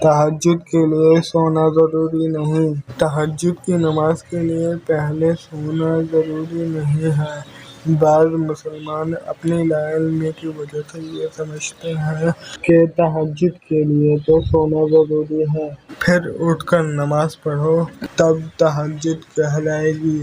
تہجد کے لیے سونا ضروری نہیں۔ تہجد کی نماز کے لیے پہلے سونا ضروری نہیں ہے۔ بعض مسلمان اپنی لا علمی کی وجہ سے یہ سمجھتے ہیں کہ تہجد کے لیے تو سونا ضروری ہے، پھر اٹھ کر نماز پڑھو تب تہجد کہلائے گی۔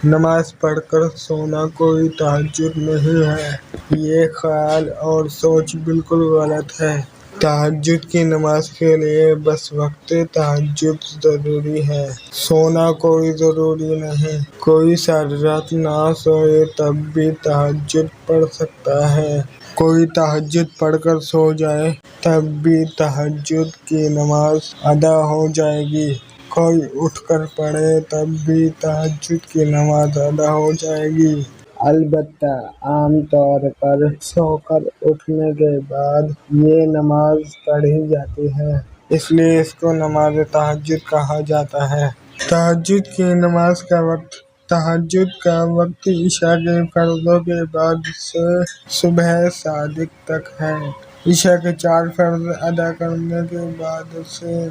نماز پڑھ کر سونا کوئی تہجد نہیں ہے۔ یہ خیال اور سوچ بالکل غلط ہے۔ تہجد کی نماز کے لیے بس وقت تہجد ضروری ہے، سونا کوئی ضروری نہیں۔ کوئی ساری رات نہ سوئے تب بھی تہجد پڑھ سکتا ہے۔ کوئی تہجد پڑھ کر سو جائے تب بھی تہجد کی نماز ادا ہو جائے گی۔ کوئی اٹھ کر پڑھے تب بھی تہجد کی نماز ادا ہو جائے گی۔ البتہ عام طور پر سو کر اٹھنے کے بعد یہ نماز پڑھی جاتی ہے، اس لیے اس کو نماز تہجد کہا جاتا ہے۔ تہجد کی نماز کا وقت: تہجد کا وقت عشاء کی فرضوں کے بعد سے صبح صادق تک ہے۔ عشاء کے 4 فرض ادا کرنے کے بعد سے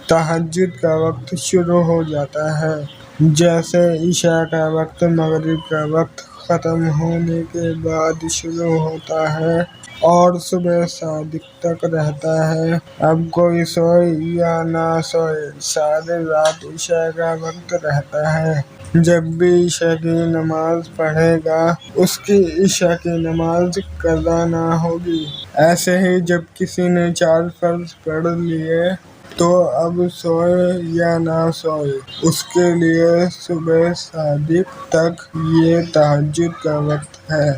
تہجد کا وقت شروع ہو جاتا ہے۔ جیسے عشاء کا وقت مغرب کا وقت ختم ہونے کے بعد شروع ہوتا ہے اور صبح صادق تک رہتا ہے۔ اب کوئی سوئے یا نہ سوئے، ساری رات عشاء کا وقت رہتا ہے۔ جب بھی عشاء کی نماز پڑھے گا اس کی عشاء کی نماز قضا نہ ہوگی۔ ایسے ہی جب کسی نے 4 فرض پڑھ لیے تو اب سوئے یا نہ سوئے، اس کے لیے صبح صادق تک یہ تہجد کا وقت ہے۔